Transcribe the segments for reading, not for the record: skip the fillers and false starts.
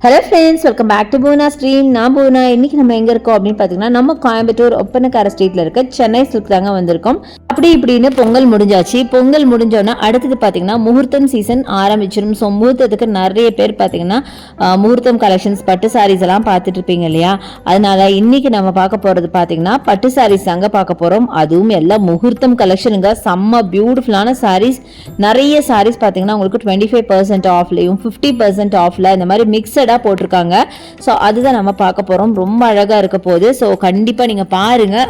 Hello friends, welcome back to Poona stream. நான் பூனா. இன்னைக்கு நம்ம எங்கே இருக்கோம் அப்படின்னு பார்த்தீங்கன்னா, நம்ம கோயம்புத்தூர் ஒப்பனக்கார ஸ்ட்ரீட்டில் இருக்க சென்னை சில்க் தாங்க வந்திருக்கோம். அப்படி இப்படின்னு பொங்கல் முடிஞ்சாச்சு. பொங்கல் முடிஞ்சோன்னா அடுத்தது பார்த்தீங்கன்னா முகூர்த்தம் சீசன் ஆரம்பிச்சிடும். ஸோ முகூர்த்தத்துக்கு நிறைய பேர் பார்த்தீங்கன்னா முகூர்த்தம் கலெக்ஷன்ஸ் பட்டு சாரீஸ் எல்லாம் பார்த்துட்டு இருப்பீங்க இல்லையா? அதனால இன்னைக்கு நம்ம பார்க்க போகிறது பார்த்தீங்கன்னா பட்டு சாரீஸ் தாங்க பார்க்க போகிறோம். அதுவும் எல்லாம் முகூர்த்தம் கலெக்ஷனுங்க. செம்ம பியூட்டிஃபுல்லான சாரீஸ். நிறைய சாரீஸ் பார்த்தீங்கன்னா உங்களுக்கு 25% ஆஃப்லையும் 50% ஆஃப்ல இந்த மாதிரி மிக்சட் போட்டிருக்காங்க. ஸோ அதுதான் நம்ம பார்க்க போகிறோம். ரொம்ப அழகாக இருக்க போகுது. ஸோ கண்டிப்பாக நீங்கள் பாருங்கள்.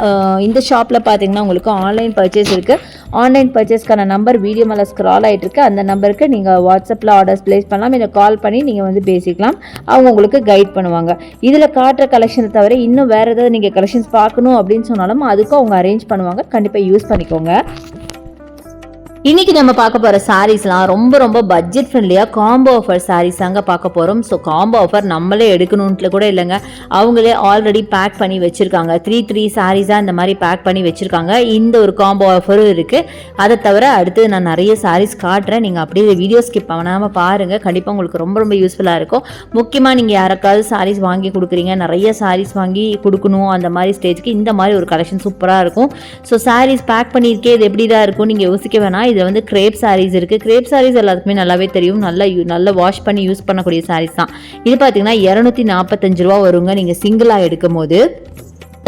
இந்த ஷாப்பில் பார்த்தீங்கன்னா உங்களுக்கு ஆன்லைன் பர்ச்சேஸ் இருக்குது. ஆன்லைன் பர்ச்சேஸ்க்கான நம்பர் வீடியோ மேலே ஸ்க்ரால் ஆகிட்டு இருக்கு. அந்த நம்பருக்கு நீங்கள் வாட்ஸ்அப்பில் ஆர்டர்ஸ் பிளேஸ் பண்ணலாம். இல்லை கால் பண்ணி நீங்கள் வந்து பேசிக்கலாம். அவங்க உங்களுக்கு கைட் பண்ணுவாங்க. இதில் காட்டுற கலெக்ஷனை தவிர இன்னும் வேறு ஏதாவது நீங்கள் கலெக்ஷன்ஸ் பார்க்கணும் அப்படின்னு சொன்னாலும் அதுக்கும் அவங்க அரேஞ்ச் பண்ணுவாங்க. கண்டிப்பாக யூஸ் பண்ணிக்கோங்க. இன்னைக்கு நம்ம பார்க்க போகிற சாரீஸ்லாம் ரொம்ப ரொம்ப பட்ஜெட் ஃப்ரெண்ட்லியாக காம்போ ஆஃபர் சாரீஸ் தாங்க பார்க்க போகிறோம். ஸோ காம்போ ஆஃபர் நம்மளே எடுக்கணுன்ட்டு கூட இல்லைங்க. அவங்களே ஆல்ரெடி பேக் பண்ணி வச்சுருக்காங்க. 3 சாரீஸாக இந்த மாதிரி பேக் பண்ணி வச்சுருக்காங்க. இந்த ஒரு காம்போ ஆஃபரும் இருக்குது. அதை தவிர அடுத்து நான் நிறைய சாரீஸ் காட்டுறேன். நீங்கள் அப்படியே வீடியோ ஸ்கிப் பண்ணாமல் பாருங்கள். கண்டிப்பாக உங்களுக்கு ரொம்ப ரொம்ப யூஸ்ஃபுல்லாக இருக்கும். முக்கியமாக நீங்கள் யாருக்காவது சாரீஸ் வாங்கி கொடுக்குறீங்க, நிறைய சாரீஸ் வாங்கி கொடுக்கணும், அந்த மாதிரி ஸ்டேஜ்க்கு இந்த மாதிரி ஒரு கலெக்ஷன் சூப்பராக இருக்கும். ஸோ சாரீஸ் பேக் பண்ணியிருக்கே இது எப்படி தான் இருக்கும் நீங்கள் யோசிக்க வேணாம். இதில் வந்து கிரேப் சாரீஸ் இருக்குது. கிரேப் சாரீஸ் எல்லாத்துக்குமே நல்லாவே தெரியும். நல்லா வாஷ் பண்ணி யூஸ் பண்ணக்கூடிய சாரீஸ் தான். இது பார்த்தீங்கன்னா 245 ரூபா வருங்க நீங்கள் சிங்கிளாக எடுக்கும் போது.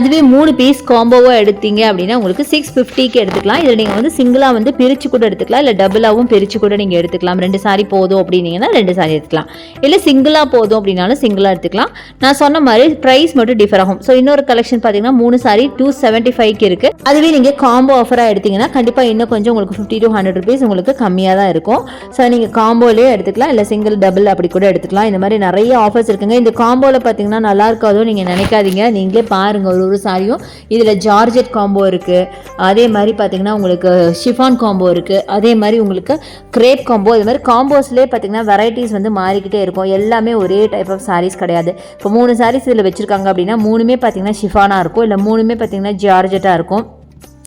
அதுவே 3 பீஸ் காம்போவாக எடுத்தீங்க அப்படின்னா உங்களுக்கு 650க்கு எடுத்துக்கலாம். இதில் நீங்கள் வந்து சிங்கிளாக வந்து பிரித்து கூட எடுத்துக்கலாம். இல்லை டபுளாகவும் பிரித்து கூட நீங்கள் எடுத்துக்கலாம். 2 சாரி போதும் அப்படின்னீங்கன்னா 2 சாரி எடுத்துக்கலாம். இல்லை சிங்கிளாக போதும் அப்படின்னாலும் சிங்கிளாக எடுத்துக்கலாம். நான் சொன்ன மாதிரி ப்ரைஸ் மட்டும் டிஃபர் ஆகும். ஸோ இன்னொரு கலெக்ஷன் பார்த்தீங்கன்னா 3 சாரி 275க்கு இருக்குது. அதுவே நீங்கள் காம்போ ஆஃபராக எடுத்தீங்கன்னா கண்டிப்பாக இன்னும் கொஞ்சம் உங்களுக்கு 50 to 100 rupees உங்களுக்கு கம்மியாக தான் இருக்கும். ஸோ நீங்கள் காம்போலேயே எடுத்துக்கலாம். இல்லை சிங்கிள் டபுள் அப்படி கூட எடுத்துக்கலாம். இந்த மாதிரி நிறைய ஆஃபர்ஸ் இருக்குங்க. இந்த காம்போவில் பார்த்தீங்கன்னா நல்லா இருக்காதோ நீங்கள் நினைக்காதீங்க. நீங்களே பாருங்கள். ஒரு சாரியும் இதில் ஜார்ஜெட் காம்போ இருக்குது. அதே மாதிரி பார்த்தீங்கன்னா உங்களுக்கு ஷிஃபான் காம்போ இருக்குது. அதே மாதிரி உங்களுக்கு கிரேப் காம்போ. இது மாதிரி காம்போஸ்லேயே பார்த்தீங்கன்னா வெரைட்டிஸ் வந்து மாறிக்கிட்டே இருக்கும். எல்லாமே ஒரே டைப் ஆஃப் சாரீஸ் கிடையாது. இப்போ 3 சாரீஸ் இதில் வச்சுருக்காங்க அப்படின்னா 3மே பார்த்தீங்கன்னா ஷிஃபானாக இருக்கும். இல்லை 3மே பார்த்தீங்கன்னா ஜார்ஜெட்டாக இருக்கும்.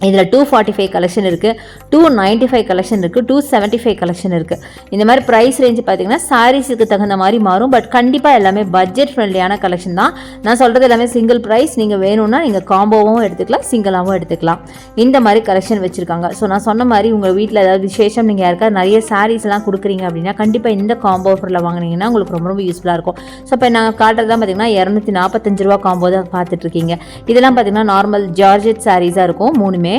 இதில் 245 கலெக்ஷன் இருக்குது, 295 கலெக்ஷன் இருக்குது, 275 கலெக்ஷன் இருக்குது. இந்த மாதிரி ப்ரைஸ் ரேஞ்ச் பார்த்தீங்கன்னா சாரீஸுக்கு தகுந்த மாதிரி மாறும். பட் கண்டிப்பாக எல்லாமே பட்ஜெட் ஃப்ரெண்ட்லியான கலெக்ஷன் தான். நான் சொல்கிறது எல்லாமே சிங்கிள் ப்ரைஸ். நீங்கள் வேணும்னா நீங்கள் காம்போவும் எடுத்துக்கலாம், சிங்கிளாகவும் எடுத்துக்கலாம். இந்த மாதிரி கலெக்ஷன் வச்சுருக்காங்க. ஸோ நான் சொன்ன மாதிரி உங்கள் வீட்டில் ஏதாவது விசேஷம், நீங்கள் யாருக்காவது நிறைய சாரீஸ்லாம் கொடுக்குறீங்க அப்படின்னா கண்டிப்பாக இந்த காம்போ ஆஃபரில் வாங்கினீங்கன்னா உங்களுக்கு ரொம்ப ரொம்ப யூஸ்ஃபுல்லாக இருக்கும். ஸோ இப்போ நாங்கள் காட்டுறதுலாம் பார்த்தீங்கன்னா 245 ரூபா காம்போ தான் பார்த்துட்ருக்கீங்க. இதெல்லாம் பார்த்தீங்கன்னா நார்மல் ஜார்ஜெட் சாரீஸாக இருக்கும் 3மே.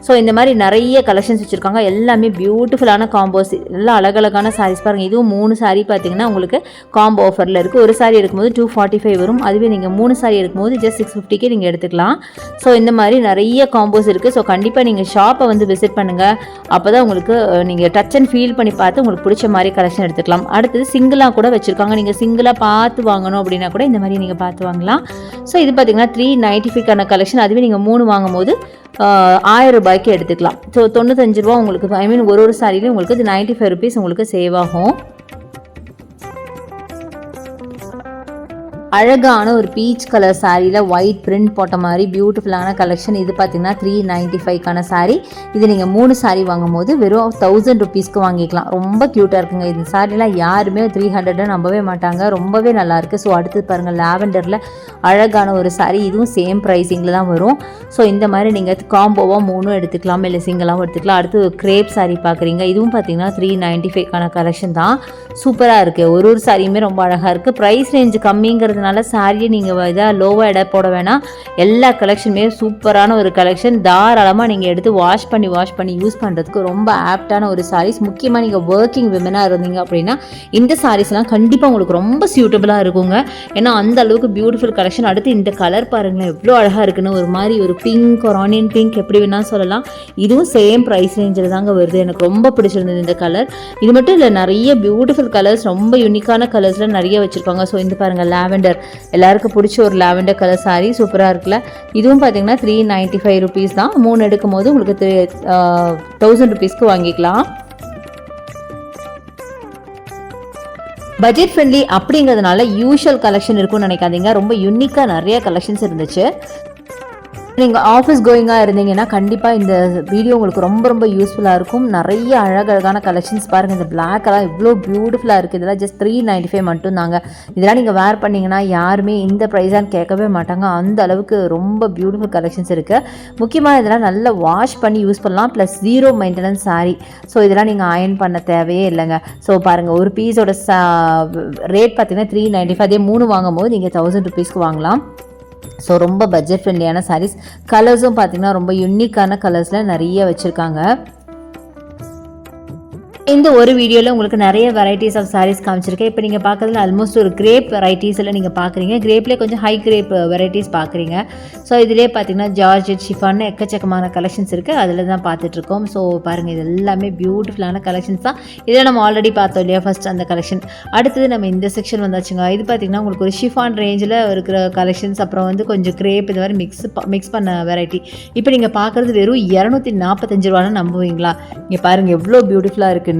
ஸோ இந்த மாதிரி நிறைய கலெக்ஷன்ஸ் வச்சுருக்காங்க. எல்லாமே பியூட்டிஃபுல்லான காம்போஸ், எல்லாம் அழகழகான சாரீஸ் பாருங்கள். இதுவும் 3 சாரீ பார்த்தீங்கன்னா உங்களுக்கு காம்போ ஆஃபரில் இருக்குது. ஒரு சாரீ எடுக்கும்போது 245 வரும். அதுவே நீங்கள் 3 சாரீ எடுக்கும்போது ஜஸ்ட் 650க்கு நீங்கள் எடுத்துக்கலாம். ஸோ இந்த மாதிரி நிறைய காம்போஸ் இருக்குது. ஸோ கண்டிப்பாக நீங்கள் ஷாப்பை வந்து விசிட் பண்ணுங்கள். அப்போ தான் உங்களுக்கு நீங்கள் டச் அண்ட் ஃபீல் பண்ணி பார்த்து உங்களுக்கு பிடிச்ச மாதிரி கலெக்ஷன் எடுத்துக்கலாம். அடுத்தது சிங்கிளாக கூட வச்சுருக்காங்க. நீங்கள் சிங்கிளாக பார்த்து வாங்கணும் அப்படின்னா கூட இந்த மாதிரி நீங்கள் பார்த்து வாங்கலாம். ஸோ இது பார்த்தீங்கன்னா 395க்கான கலெக்ஷன். அதுவே நீங்கள் 3 வாங்கும் போது 1000 ரூபாய்க்கு எடுத்துக்கலாம். ஸோ 95 ரூபா உங்களுக்கு, ஐ மீன் ஒரு சாரிலையும் உங்களுக்கு 95 rupees உங்களுக்கு சேவ் ஆகும். அழகான ஒரு பீச் கலர் சாரியில் ஒயிட் பிரிண்ட் போட்ட மாதிரி பியூட்டிஃபுல்லான கலெக்ஷன். இது பார்த்தீங்கன்னா 395க்கான சாரீ. இது நீங்கள் 3 சாரீ வாங்கும் போது வெறும் 1000 rupeesக்கு வாங்கிக்கலாம். ரொம்ப க்யூட்டாக இருக்குங்க. இந்த சாரீலாம் யாருமே 300 நம்பவே மாட்டாங்க. ரொம்பவே நல்லாயிருக்கு. ஸோ அடுத்து பாருங்கள், லாவெண்டரில் அழகான ஒரு சாரீ. இதுவும் சேம் ப்ரைஸிங்கில் தான் வரும். ஸோ இந்த மாதிரி நீங்கள் காம்போவாக 3 எடுத்துக்கலாம், இல்லை சிங்கிளாகவும் எடுத்துக்கலாம். அடுத்து கிரேப் சாரீ பார்க்குறீங்க. இதுவும் பார்த்தீங்கன்னா 395க்கான கலெக்ஷன் தான். சூப்பராக இருக்குது. ஒரு சாரியுமே ரொம்ப அழகாக இருக்குது. ப்ரைஸ் ரேஞ்சு கம்மிங்கிறது சாரியை நீங்கள் இதாக லோவாக எடை போட வேணாம். எல்லா கலெக்ஷனுமே சூப்பரான ஒரு கலெக்ஷன். தாராளமாக நீங்கள் எடுத்து வாஷ் பண்ணி யூஸ் பண்ணுறதுக்கு ரொம்ப ஆப்டான ஒரு சாரீஸ். முக்கியமாக நீங்கள் ஒர்க்கிங் விமனாக இருந்தீங்க அப்படின்னா இந்த சாரீஸ்லாம் கண்டிப்பாக உங்களுக்கு ரொம்ப சூட்டபுளாக இருக்குங்க. ஏன்னா அந்த அளவுக்கு பியூட்டிஃபுல் கலெக்ஷன். அடுத்து இந்த கலர் பாருங்களேன் எவ்வளோ அழகாக இருக்குன்னு. ஒரு மாதிரி ஒரு பிங்க், ஒரு ஆனியன் பிங்க், எப்படி வேணாலும் சொல்லலாம். இதுவும் சேம் ப்ரைஸ் ரேஞ்சில் தாங்க வருது. எனக்கு ரொம்ப பிடிச்சிருந்தது இந்த கலர். இது மட்டும் இல்லை, நிறைய பியூட்டிஃபுல் கலர்ஸ், ரொம்ப யூனிக்கான கலர்ஸில் நிறைய வச்சுருக்காங்க. ஸோ இந்த பாருங்கள், லாவெண்டர், எல்லாருக்கும் பிடிச்ச ஒரு லாவெண்டர் கலர் சாரீ சூப்பராக இருக்குல்ல. இதுவும் பார்த்தீங்கன்னா 395 rupees தான். 3 எடுக்கும் போது உங்களுக்கு 1000 rupeesக்கு வாங்கிக்கலாம். பட்ஜெட் ஃப்ரெண்ட்லி அப்படிங்கிறதுனால யூஷுவல் கலெக்ஷன் இருக்கும்னு நினைக்காதீங்க. ரொம்ப யூனிக்காக நிறைய கலெக்ஷன்ஸ் இருந்துச்சு. நீங்கள் ஆஃபீஸ் கோயிங்காக இருந்தீங்கன்னா கண்டிப்பாக இந்த வீடியோ உங்களுக்கு ரொம்ப ரொம்ப யூஸ்ஃபுல்லாக இருக்கும். நிறைய அழகழகான கலெக்ஷன்ஸ் பாருங்கள். இந்த பிளாக்கெல்லாம் இவ்வளோ பியூட்டிஃபுல்லாக இருக்குது. இதெல்லாம் ஜஸ்ட் 395 மட்டும் தாங்க. இதெல்லாம் நீங்கள் வேர் பண்ணிங்கன்னா யாருமே இந்த ப்ரைஸான்னு கேட்கவே மாட்டாங்க. அந்த அளவுக்கு ரொம்ப பியூட்டிஃபுல் கலெக்ஷன்ஸ் இருக்குது. முக்கியமாக இதெல்லாம் நல்லா வாஷ் பண்ணி யூஸ் பண்ணலாம். Plus 0 maintenance sari. ஸோ இதெல்லாம் நீங்கள் அயர்ன் பண்ண தேவையே இல்லைங்க. ஸோ பாருங்கள், ஒரு பீஸோட ரேட் பார்த்தீங்கன்னா 395. அதே 3 வாங்கும்போது நீங்கள் 1000 ருபீஸ்க்கு வாங்கலாம். ஸோ ரொம்ப பட்ஜெட் ஃப்ரெண்ட்லியான சாரீஸ். கலர்ஸும் பார்த்தீங்கன்னா ரொம்ப யூனிக்கான கலர்ஸில் நிறைய வச்சுருக்காங்க. இந்த ஒரு வீடியோவில் உங்களுக்கு நிறைய வெரைட்டிஸ் ஆஃப் சாரீஸ் காமிச்சிருக்கேன். இப்போ நீங்கள் பார்க்குறதுல ஆல்மோஸ்ட் ஒரு கிரேப் வெரைட்டிஸில் நீங்கள் பார்க்குறீங்க. கிரேப்லேயே கொஞ்சம் ஹை கிரேப் வெரைட்டிஸ் பார்க்குறீங்க. ஸோ இதிலே பார்த்தீங்கன்னா ஜார்ஜெட், ஷிஃபான் எக்கச்சக்கமான கலெக்ஷன்ஸ் இருக்குது. அதில் தான் பார்த்துட்ருக்கோம். ஸோ பாருங்கள், இது எல்லாமே பியூட்டிஃபுல்லான கலெக்ஷன்ஸ் தான். இதில் நம்ம ஆல்ரெடி பார்த்தோம் இல்லையா ஃபஸ்ட் அந்த கலெக்ஷன். அடுத்தது நம்ம இந்த செக்ஷன் வந்தாச்சுங்க. இது பார்த்திங்கன்னா உங்களுக்கு ஒரு ஷிஃபான் ரேஞ்சில் இருக்கிற கலெக்ஷன்ஸ், அப்புறம் வந்து கொஞ்சம் கிரேப், இது மாதிரி மிக்ஸ் பண்ண வெரைட்டி. இப்போ நீங்கள் பார்க்குறது வெறும் 245 ரூபான்னு நம்புவீங்களா? இங்கே பாருங்கள் எவ்வளோ பியூட்டிஃபுல்லாக இருக்குன்னு.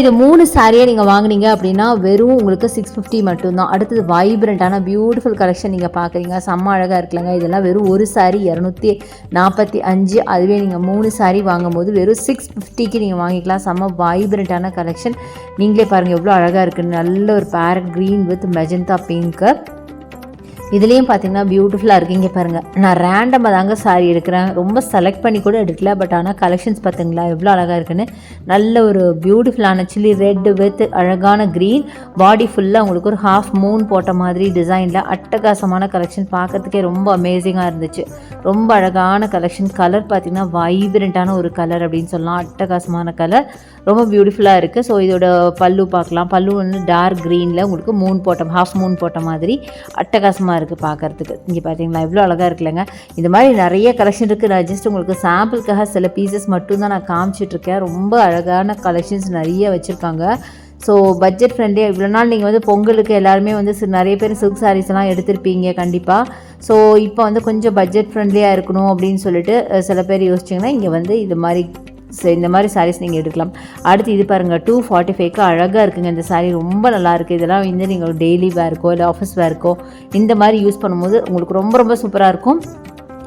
இது 3 சாரியை நீங்கள் வாங்கினீங்க அப்படின்னா வெறும் உங்களுக்கு 650 மட்டும்தான். அடுத்தது வைப்ரண்ட்டான பியூட்டிஃபுல் கலெக்ஷன் நீங்கள் பார்க்குறீங்க. செம்ம அழகாக இருக்குல்லங்க. இதெல்லாம் வெறும் ஒரு சாரி 245. அதுவே நீங்கள் 3 சாரி வாங்கும்போது வெறும் 650க்கு நீங்கள் வாங்கிக்கலாம். செம்ம வைப்ரண்ட்டான கலெக்ஷன். நீங்களே பாருங்கள் எவ்வளோ அழகாக இருக்குன்னு. நல்ல ஒரு farad green with magenta pink. இதுலேயும் பார்த்தீங்கன்னா பியூட்டிஃபுல்லாக இருக்குது. இங்கே பாருங்கள், நான் ரேண்டமாக தாங்க சாரி எடுக்கிறேன். ரொம்ப செலக்ட் பண்ணி கூட எடுக்கல. பட் ஆனால் கலெக்ஷன்ஸ் பார்த்தீங்களா எவ்வளோ அழகாக இருக்குன்னு. நல்ல ஒரு பியூட்டிஃபுல்லான சில்லி ரெட் வித் அழகான க்ரீன். பாடி ஃபுல்லாக உங்களுக்கு ஒரு ஹாஃப் மூன் போட்ட மாதிரி டிசைனில் அட்டகாசமான கலெக்ஷன். பார்க்குறதுக்கே ரொம்ப அமேசிங்காக இருந்துச்சு. ரொம்ப அழகான கலெக்ஷன். கலர் பார்த்திங்கன்னா வைப்ரண்ட்டான ஒரு கலர் அப்படின்னு சொல்லலாம். அட்டகாசமான கலர், ரொம்ப பியூட்டிஃபுல்லாக இருக்குது. ஸோ இதோட பல்லு பார்க்கலாம். பல்லு வந்து டார்க் க்ரீனில் உங்களுக்கு மூன் போட்ட, ஹாஃப் மூன் போட்ட மாதிரி அட்டகாசமாக இருக்குது பார்க்குறதுக்கு. இங்கே பார்த்தீங்களா எவ்வளோ அழகாக இருக்குல்லங்க. இந்த மாதிரி நிறைய கலெக்ஷன் இருக்குது. நான் ஜஸ்ட் உங்களுக்கு சாம்பிளுக்காக சில பீசஸ் மட்டும்தான் நான் காமிச்சிட்ருக்கேன். ரொம்ப அழகான கலெக்ஷன்ஸ் நிறைய வச்சுருக்காங்க. ஸோ பட்ஜெட் ஃப்ரெண்ட்லியாக இவ்வளோ நாள் நீங்கள் வந்து பொங்கலுக்கு எல்லாருமே வந்து நிறைய பேர் சில்க் சாரீஸ்லாம் எடுத்திருப்பீங்க கண்டிப்பாக. ஸோ இப்போ வந்து கொஞ்சம் பட்ஜெட் ஃப்ரெண்ட்லியாக இருக்கணும் அப்படின்னு சொல்லிட்டு சில பேர் யோசிச்சிங்கன்னா இங்கே வந்து இந்த மாதிரி சாரீஸ் நீங்கள் எடுக்கலாம். அடுத்து இது பாருங்கள், 245க்கு அழகாக இருக்குங்க. இந்த சாரீ ரொம்ப நல்லாயிருக்கு. இதெல்லாம் வந்து நீங்கள் டெய்லி வேர்க்கோ இல்லை ஆஃபீஸ் வேர்க்கோ இந்த மாதிரி யூஸ் பண்ணும்போது உங்களுக்கு ரொம்ப ரொம்ப சூப்பராக இருக்கும்.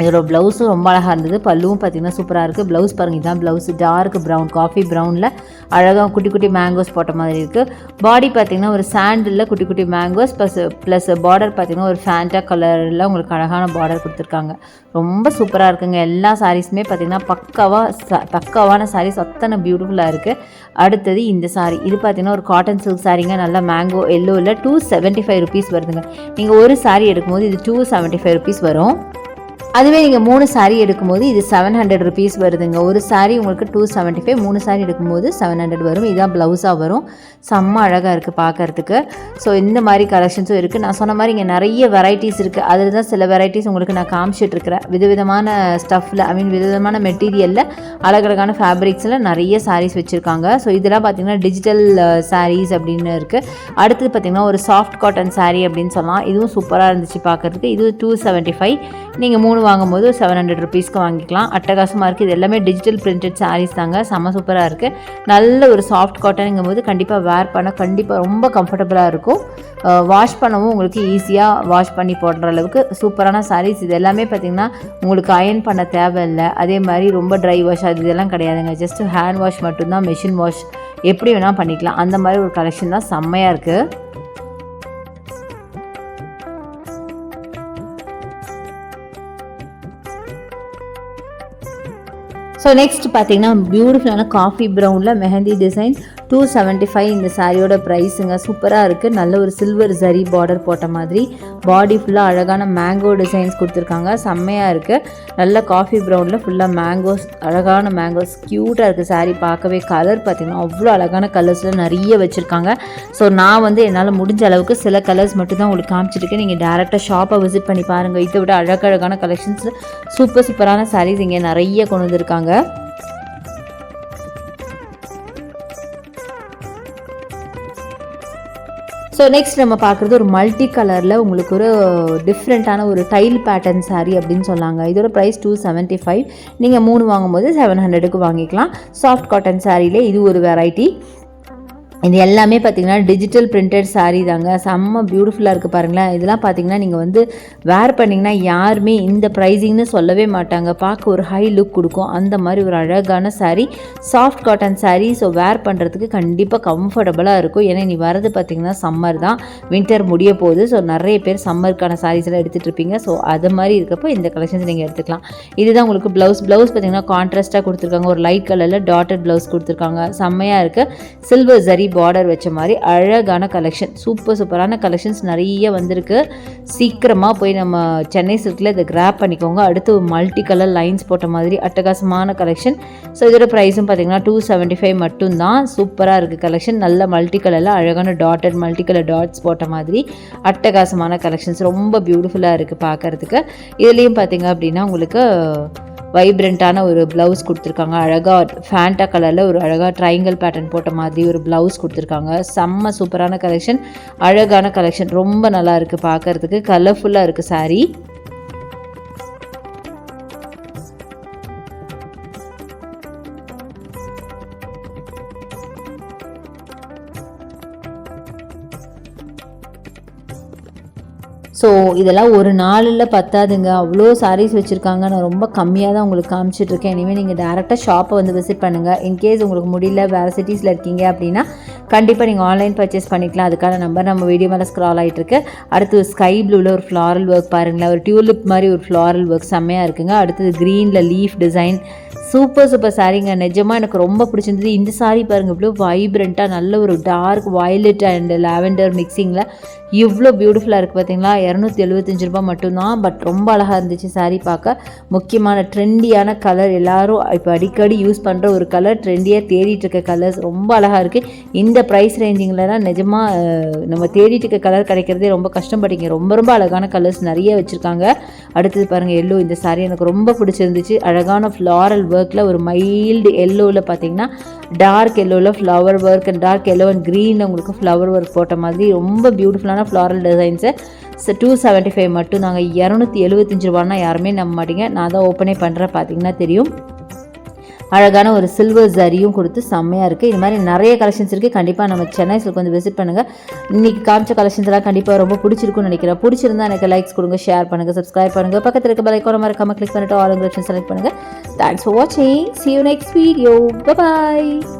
இதோட ப்ளவுஸும் ரொம்ப அழகாக இருந்தது. பல்லுவும் பார்த்திங்கன்னா சூப்பராக இருக்குது. ப்ளவுஸ் பாருங்கள், இதுதான் ப்ளவுஸ். டார்க் ப்ரௌன், காஃபி ப்ரௌனில் அழகாக குட்டி குட்டி மேங்கோஸ் போட்ட மாதிரி இருக்குது. பாடி பார்த்திங்கன்னா ஒரு சாண்டில் குட்டி குட்டி மேங்கோஸ் ப்ளஸ் பார்டர் பார்த்திங்கன்னா ஒரு ஃபேண்டா கலரில் உங்களுக்கு அழகான பார்டர் கொடுத்துருக்காங்க. ரொம்ப சூப்பராக இருக்குங்க. எல்லா சாரீஸுமே பார்த்திங்கன்னா பக்காவான சாரீஸ், அத்தனை பியூட்டிஃபுல்லாக இருக்குது. அடுத்தது இந்த சாரீ, இது பார்த்திங்கன்னா ஒரு காட்டன் சில்க் சாரீங்க. நல்லா மேங்கோ எல்லோவில் 275 ருபீஸ் வருதுங்க. நீங்கள் ஒரு சாரீ எடுக்கும்போது இது 275 ருபீஸ் வரும். அதுவே நீங்கள் 3 சாரீ எடுக்கும்போது இது 700 ருபீஸ் வருதுங்க. ஒரு சாரீ உங்களுக்கு 275, 3 சாரீ எடுக்கும்போது 700 வரும். இதுதான் ப்ளவுஸாக வரும். செம்ம அழகாக இருக்குது பார்க்குறதுக்கு. ஸோ இந்த மாதிரி கலெக்ஷன்ஸும் இருக்குது. நான் சொன்ன மாதிரி இங்கே நிறைய வெரைட்டிஸ் இருக்குது. அதில் தான் சில வெரைட்டிஸ் உங்களுக்கு நான் காமிச்சிட்ருக்கிறேன். விதவிதமான ஸ்டஃப்பில், விதவிதமான மெட்டீரியலில், அழகழகான ஃபேப்ரிக்ஸில் நிறைய சாரீஸ் வச்சுருக்காங்க. ஸோ இதெல்லாம் பார்த்திங்கன்னா டிஜிட்டல் சாரீஸ் அப்படின்னு இருக்குது. அடுத்தது பார்த்திங்கன்னா ஒரு சாஃப்ட் காட்டன் சாரீ அப்படின்னு சொல்லலாம். இதுவும் சூப்பராக இருந்துச்சு பார்க்குறதுக்கு. இது 275. நீங்கள் 3 வாங்கும்போது 700 ருபீஸ்க்கு வாங்கிக்கலாம். அட்டகாசமாக இருக்குது. இது எல்லாமே டிஜிட்டல் பிரிண்டட் சாரீஸ் தாங்க. செம்ம சூப்பராக இருக்குது. நல்ல ஒரு சாஃப்ட் காட்டனுங்கும் போது கண்டிப்பாக வேர் பண்ண கண்டிப்பாக ரொம்ப கம்ஃபர்டபுளாக இருக்கும். வாஷ் பண்ணவும் உங்களுக்கு ஈஸியாக வாஷ் பண்ணி போடுற அளவுக்கு சூப்பரான சாரீஸ். இது எல்லாமே பார்த்திங்கன்னா உங்களுக்கு அயர்ன் பண்ண தேவையில்லை. அதே மாதிரி ரொம்ப ட்ரை வாஷ் அது இதெல்லாம் கிடையாதுங்க. ஜஸ்ட் ஹேண்ட் வாஷ் மட்டும்தான், மெஷின் வாஷ் எப்படி வேணால் பண்ணிக்கலாம். அந்த மாதிரி ஒரு கலெக்ஷன் தான். செம்மையாக இருக்குது. ஸோ நெக்ஸ்ட் பார்த்தீங்கன்னா பியூட்டிஃபுல்லான காஃபி ப்ரௌனில் மெஹந்தி டிசைன் 275 இந்த சாரியோட ப்ரைஸுங்க. சூப்பராக இருக்குது. நல்ல ஒரு சில்வர் ஜரி பார்டர் போட்ட மாதிரி பாடி ஃபுல்லாக அழகான மேங்கோ டிசைன்ஸ் கொடுத்துருக்காங்க. செம்மையாக இருக்குது. நல்ல காஃபி ப்ரௌனில் ஃபுல்லாக மேங்கோஸ், அழகான மேங்கோஸ், க்யூட்டாக இருக்குது சாரீ பார்க்கவே. கலர் பார்த்திங்கன்னா அவ்வளோ அழகான கலர்ஸில் நிறைய வச்சுருக்காங்க. ஸோ நான் வந்து என்னால் முடிஞ்ச அளவுக்கு சில கலர்ஸ் மட்டும் தான் உங்களுக்கு காமிச்சிருக்கேன். நீங்கள் டேரெக்டாக ஷாப்பை விசிட் பண்ணி பாருங்கள். இதை விட அழகழகான கலெக்ஷன்ஸ், சூப்பரான சாரீஸ் இங்கே நிறைய கொண்டு வந்திருக்காங்க. ஸோ நெக்ஸ்ட் நம்ம பார்க்குறது ஒரு மல்டி கலரில் உங்களுக்கு ஒரு டிஃப்ரெண்ட்டான ஒரு டைல் பேட்டர்ன் சாரீ அப்படின்னு சொன்னாங்க. இதோட ப்ரைஸ் 275. நீங்கள் 3 வாங்கும்போது 700க்கு வாங்கிக்கலாம். சாஃப்ட் காட்டன் சாரியிலே இது ஒரு வெரைட்டி. இது எல்லாமே பார்த்திங்கன்னா டிஜிட்டல் பிரிண்டட் சாரீ தாங்க. செம்ம பியூட்டிஃபுல்லாக இருக்குது பாருங்களேன். இதெல்லாம் பார்த்திங்கன்னா நீங்கள் வந்து வேர் பண்ணிங்கன்னா யாருமே இந்த ப்ரைஸிங்னு சொல்லவே மாட்டாங்க. பார்க்க ஒரு ஹை லுக் கொடுக்கும். அந்த மாதிரி ஒரு அழகான sari, soft cotton sari. So wear பண்ணுறதுக்கு கண்டிப்பாக கம்ஃபர்டபுளாக இருக்கும். ஏன்னா நீ வரது பார்த்திங்கன்னா சம்மர் தான், வின்டர் முடிய போகுது. ஸோ நிறைய பேர் சம்மருக்கான சாரீஸ் எல்லாம் எடுத்துகிட்டு இருப்பீங்க. ஸோ அது மாதிரி இருக்கப்போ இந்த கலெக்ஷன்ஸ் நீங்கள் எடுத்துக்கலாம். இதுதான் உங்களுக்கு ப்ளவுஸ் பார்த்திங்கன்னா கான்ட்ராஸ்ட்டாக கொடுத்துருக்காங்க. ஒரு லைட் கலரில் டாட்டட் ப்ளவுஸ் கொடுத்துருக்காங்க. செம்மையாக இருக்குது. சில்வர் ஜரி பார்டர் வச்ச மாதிரி அழகான கலெக்ஷன், சூப்பரான கலெக்ஷன்ஸ் நிறைய வந்திருக்கு. சீக்கிரமாக போய் நம்ம சென்னை சில்கில் இதை கிராப் பண்ணிக்கோங்க. அடுத்து மல்டி கலர் லைன்ஸ் போட்ட மாதிரி அட்டகாசமான கலெக்ஷன். ஸோ இதோட ப்ரைஸும் பார்த்தீங்கன்னா 275 மட்டும்தான். சூப்பராக இருக்குது கலெக்ஷன். நல்ல மல்டி கலரில் அழகான டாட்டட் மல்டி கலர் டாட்ஸ் போட்ட மாதிரி அட்டகாசமான கலெக்ஷன்ஸ், ரொம்ப பியூட்டிஃபுல்லாக இருக்குது பார்க்குறதுக்கு. இதுலேயும் பார்த்தீங்க அப்படின்னா உங்களுக்கு வைப்ரண்ட்டான ஒரு ப்ளவுஸ் கொடுத்துருக்காங்க. அழகாக ஃபேண்டா கலரில் ஒரு அழகாக ட்ரையாங்கிள் பேட்டர்ன் போட்ட மாதிரி ஒரு ப்ளவுஸ் கொடுத்துருக்காங்க. செம்ம சூப்பரான கலெக்ஷன், அழகான கலெக்ஷன், ரொம்ப நல்லா இருக்குது பார்க்குறதுக்கு. கலர்ஃபுல்லாக இருக்குது சாரீ. ஸோ இதெல்லாம் ஒரு நாளில் பத்தாதுங்க, அவ்வளோ சாரீஸ் வச்சுருக்காங்க. நான் ரொம்ப கம்மியாக தான் உங்களுக்கு காமிச்சிட்ருக்கேன். இனிமேல் நீங்கள் டேரெக்டாக ஷாப்பை வந்து விசிட் பண்ணுங்கள். இன்கேஸ் உங்களுக்கு முடியல, வேறு சிட்டிஸில் இருக்கீங்க அப்படின்னா கண்டிப்பாக நீங்கள் ஆன்லைன் பர்ச்சேஸ் பண்ணிக்கலாம். அதுக்கான நம்பர் நம்ம வீடியோ மேலே ஸ்க்ரால் ஆகிட்டுருக்கு. அடுத்து ஸ்கை ப்ளூவில் ஒரு ஃப்ளாரல் ஒர்க் பாருங்களேன், ஒரு டியூலிப் மாதிரி ஒரு ஃப்ளாரல் ஒர்க் செம்மையாக இருக்குங்க. அடுத்தது க்ரீனில் லீஃப் டிசைன், சூப்பர் சாரீங்க. நிஜமாக எனக்கு ரொம்ப பிடிச்சிருந்தது. இந்த சாரீ பாருங்கள், இவ்வளோ வைப்ரண்ட்டாக நல்ல ஒரு டார்க் வயலட் அண்ட் லாவெண்டர் மிக்சிங்கில் இவ்வளோ பியூட்டிஃபுல்லாக இருக்குது பார்த்தீங்களா. 275 ரூபா மட்டும்தான். பட் ரொம்ப அழகாக இருந்துச்சு சாரீ பார்க்க. முக்கியமான ட்ரெண்டியான கலர், எல்லோரும் இப்போ அடிக்கடி யூஸ் பண்ணுற ஒரு கலர், ட்ரெண்டியாக தேடிட்டு இருக்க கலர்ஸ், ரொம்ப அழகாக இருக்குது. இந்த ப்ரைஸ் ரேஞ்சிங்லலாம் நிஜமாக நம்ம தேடிட்டு இருக்க கலர் கிடைக்கிறதே ரொம்ப கஷ்டப்பட்டீங்க. ரொம்ப அழகான கலர்ஸ் நிறைய வச்சுருக்காங்க. அடுத்தது பாருங்கள் எல்லோ. இந்த சாரீ எனக்கு ரொம்ப பிடிச்சிருந்துச்சு. அழகான ஃப்ளாரல் ஒர்க்கில் ஒரு மைல்டு எல்லோவில் பார்த்தீங்கன்னா டார்க் எல்லோவில் flower work and dark yellow and க்ரீனில் உங்களுக்கு ஃப்ளவர் ஒர்க் போட்ட மாதிரி ரொம்ப பியூட்டிஃபுல்லான ஃப்ளாரல் டிசைன்ஸு. 275 மட்டும் நாங்கள் 275 ரூபான்னா யாருமே நம்ப மாட்டீங்க. நான் தான் ஓப்பனே பண்ணுறேன், பார்த்தீங்கன்னா தெரியும். அழகான ஒரு சில்வர் ஜரியும் கொடுத்து செம்மையாக இருக்குது. இது மாதிரி நிறைய கலெக்ஷன்ஸ் இருக்குது. கண்டிப்பாக நம்ம சென்னை சில்க் வந்து விசிட் பண்ணுங்கள். இன்றைக்கி காமிச்ச கலெக்ஷன்ஸ் எல்லாம் கண்டிப்பாக ரொம்ப பிடிச்சிருக்குன்னு நினைக்கிறேன். பிடிச்சிருந்தா எனக்கு லைக்ஸ் கொடுங்க, ஷேர் பண்ணுங்கள், சப்ஸ்கிரைப் பண்ணுங்கள். பக்கத்தில் இருக்க பெல் ஐகானை மறக்காம கிளிக் பண்ணிட்டு ஆல் ஆப்ஷன் செலக்ட் பண்ணுங்கள். தேங்க்ஸ் ஃபார் வாட்சிங். See you next video. Bye bye.